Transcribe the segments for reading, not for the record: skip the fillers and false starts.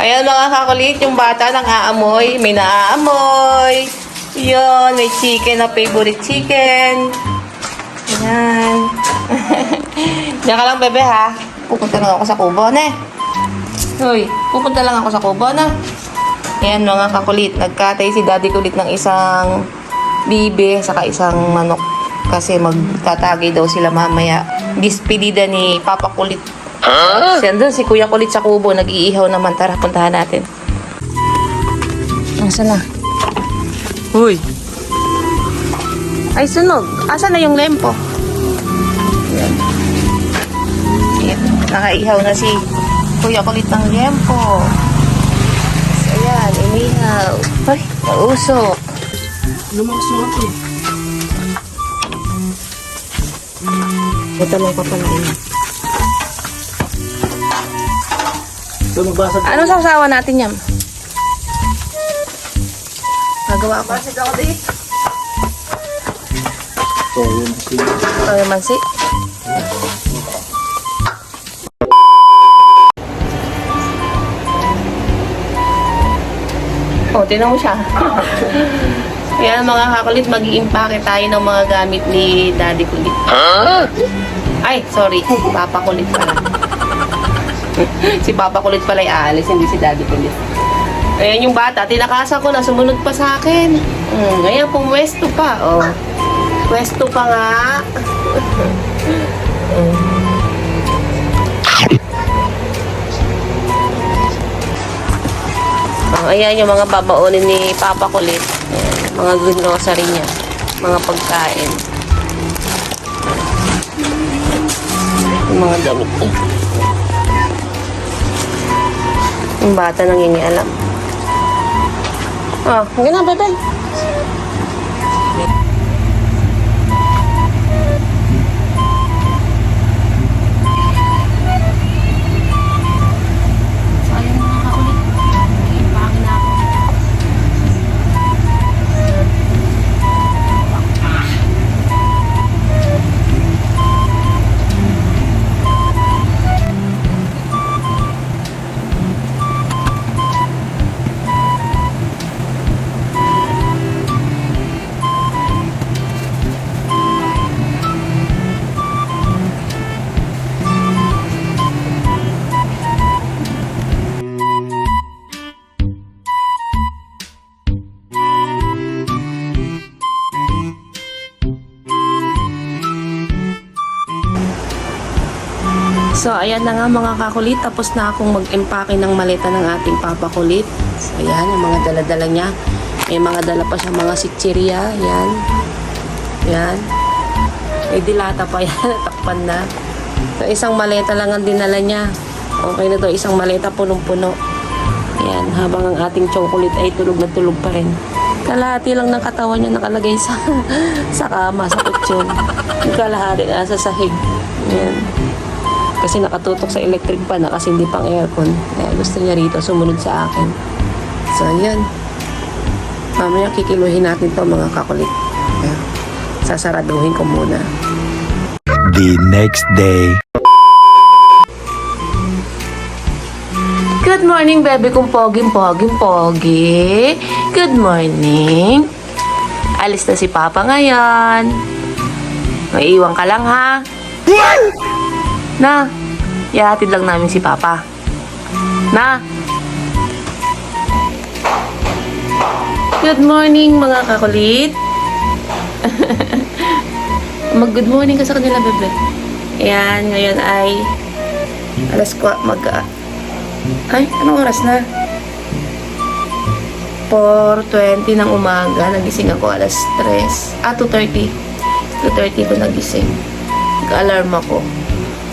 Ayan mga kakulit, yung bata nang aamoy. May naaamoy. Yun, may chicken na favorite chicken. Ayan. Diyan ka lang, bebe, ha? Pupunta lang ako sa kubo, ne? Hoy, pupunta lang ako sa kubo, na? Ayan mga kakulit, nagkatay si daddy kulit ng isang bibe saka isang manok. Kasi magtatagay daw sila mamaya. Dispedida ni Papa Kulit. Siya doon, si Kuya Kulit sa kubo. Nag-iihaw naman. Tara, puntahan natin. Nasaan na? Uy. Ay, sunog. Asan na yung lempo? Ayan. Ayan. Nakaihaw na si Kuya Kulit ng lempo. So, ayan. Inihaw. Ay, nausok. Lumakas mo ito. Ito lang pa pala yun. So, magbasag. Anong sasawa natin yan? Nagawa ako. Basit ako di. So, yun. Ito yung mansi. Oh, tinan mo siya. Yan mga kakulit, mag-i-impake tayo ng mga gamit ni Daddy Kulit. Ay, sorry. Papa Kulit pala. Si Papa Kulit pala aalis, hindi si Daddy Kulit. Ayan yung bata, tinakasan ko na, sumunod pa sa akin. Ngayon, pumwesto pa. Oh. Pwesto pa nga. Oh, ayan yung mga babaonin ni Papa Kulit. Ayan, mga grocery niya. Mga pagkain. Yung mga damit niya. Yung bata nangingialam. Ah, hanggang na, bebe. So, ayan na nga mga kakulit. Tapos na akong mag-empake ng maleta ng ating Papa Kulit. So, ayan, yung mga dala-dala niya. May mga dala pa siya, mga sitsirya. Ayan. Ayan. May dilata pa yan. Takpan na. So, isang maleta lang ang dinala niya. Okay na to. Isang maleta punong-puno. Ayan. Habang ang ating chocolate ay tulog na tulog pa rin. Kalahati lang ng katawan niya nakalagay sa sa kama, sa kutsyon. Yung kalahati na sa sahig. Ayan. Kasi nakatutok sa electric pan na kasi hindi pang aircon. Kaya gusto niya rito sumunod sa akin. So, ayan. Mamaya kikiluhin natin to mga kakulit. Ayan. Sasaraduhin ko muna. The next day. Good morning, baby kong pogi. Good morning. Alis na si Papa ngayon. Maiiwan ka lang, ha? Na, ihatid lang namin si Papa. Na. Good morning, mga kakulit. Mag-good morning ka sa kanila, bebe. Ayan, ngayon ay ay, anong oras na? 4:20 ng umaga. Nagising ako alas 3. 2:30. 2:30 ko nagising. Nag-alarm ako.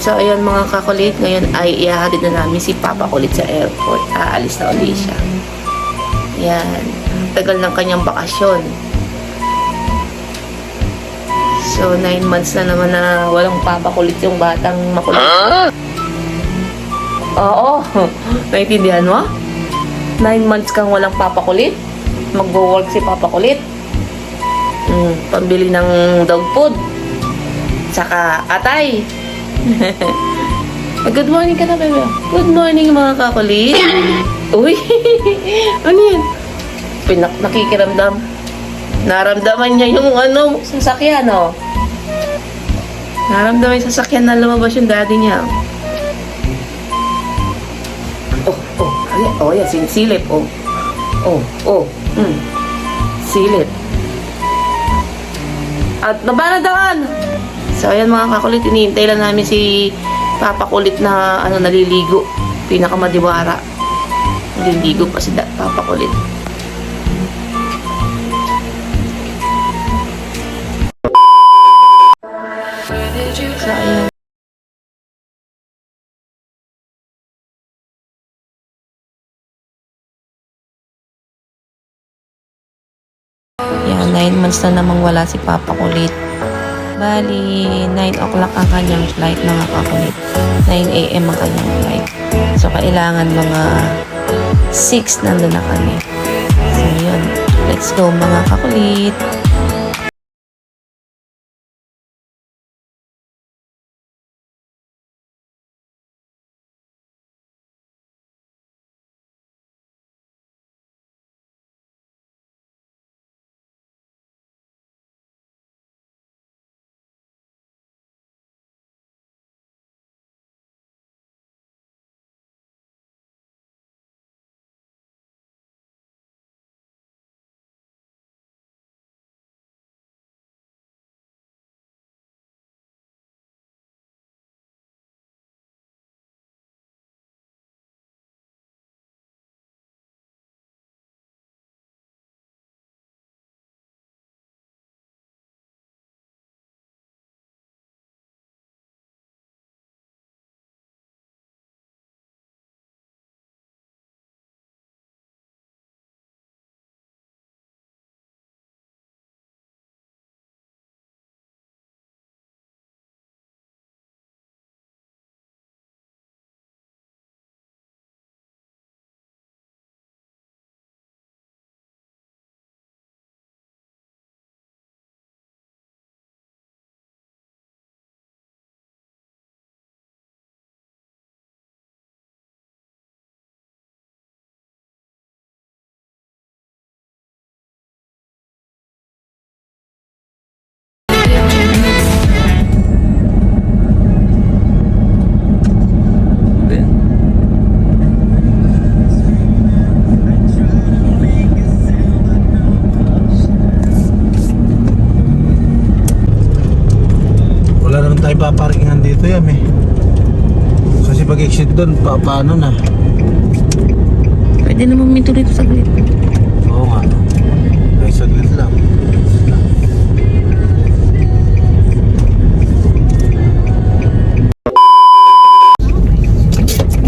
So, ayun mga kakulit, ngayon ay ihahatid na namin si Papa Kulit sa airport. Aalis na ulit siya. Yan. Tagal ng kanyang bakasyon. So, 9 months na naman na walang Papa Kulit yung batang makulit. Oo. Naintindihan mo? 9 months kang walang Papa Kulit? Mag-work si Papa Kulit? Pambili ng dog food. Saka atay. Good morning ka na, bebe. Good morning, mga kakulit. Uy! Ano yan? Nakikiramdam. Naramdaman niya yung sasakyan, oh. Naramdaman yung sasakyan na lumabas yung daddy niya. Ayan, silip, silip. At nabanadaan! So, ayan mga kakulit, hinihintay lang namin si Papa Kulit na naliligo. Pinakamadiwara. Naliligo pa si Papa Kulit. So, ayan. Yan, 9 months na namang wala si Papa Kulit. Bali, 9 o'clock ang kanyang flight, mga kakulit. 9 a.m. ang kanyang flight. So, kailangan mga 6 nandun na kami. So, yun. Let's go, mga kakulit. Tayo paparkingan dito yan kasi pag exit doon paano na. Pwede naman minto dito saglit. Oo nga, ay saglit lang.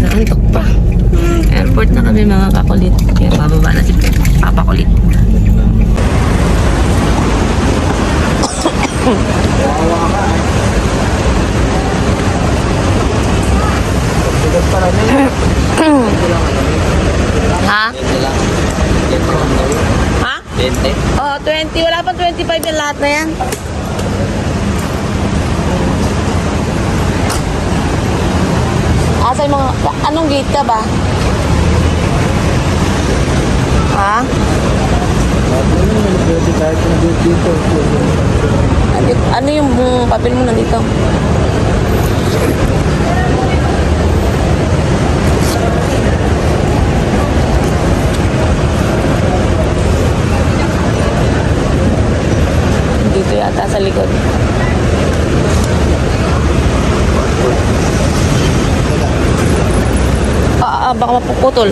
Nakantok pa. Airport na kami, mga kakulit. Kaya bababa na si Papa Kulit. Ha? Ha? 20? Oh, 20. Wala pang 25 yung lahat na yan. Asa yung mga... Anong gate ka ba? Ha? Ano yung papel mo nandito? Dito yata sa likod. Baka mapuputol.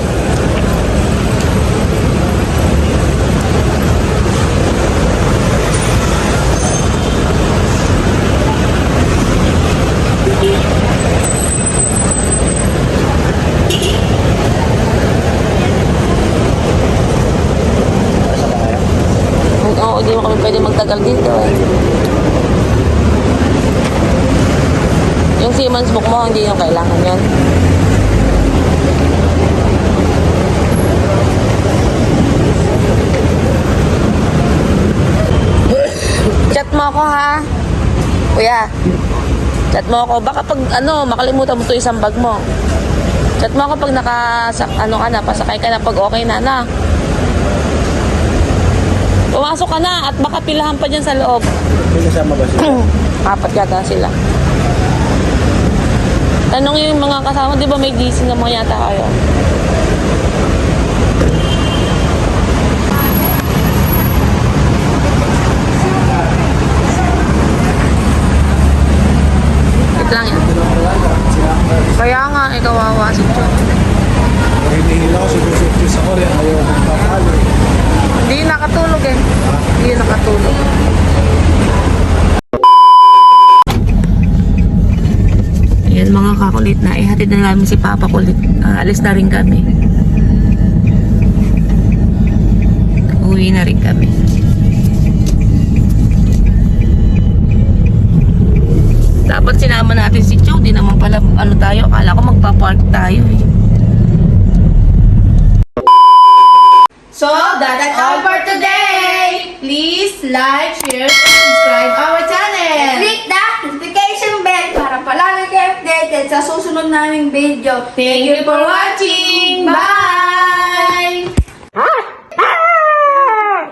Oo, hindi mo kami pwede magtagal dito eh. Yung Siemens book mo, hindi yung kailangan yan. Chat mo ako ha. Kuya. Chat mo ako. Baka pag makalimutan mo to isang bag mo. Chat mo ako pag pasakay ka na, pag okay na. Pumasok ka na at baka pilahan pa dyan sa loob. May kasama ba siya? Apat yata sila. Tanong yung mga kasama, di ba may gising na mga yata kayo? Wait lang yan. Kaya nga, kawawa si John. Hinihila ko, sinusuntis ako rin. Ayaw kong papalo. Hindi nakatulog eh. Hindi nakatulog. Ayan mga kakulit na. Ihatid na namin si Papa kulit. Alis na rin kami. Uwi na rin kami. Dapat sinama natin si Chow. Di naman pala tayo. Akala ko magpa-park tayo eh. So, that's all for today! Please like, share, and subscribe our channel! Click the notification bell para palagi kayo updated sa susunod naming video. Thank you for watching! Bye!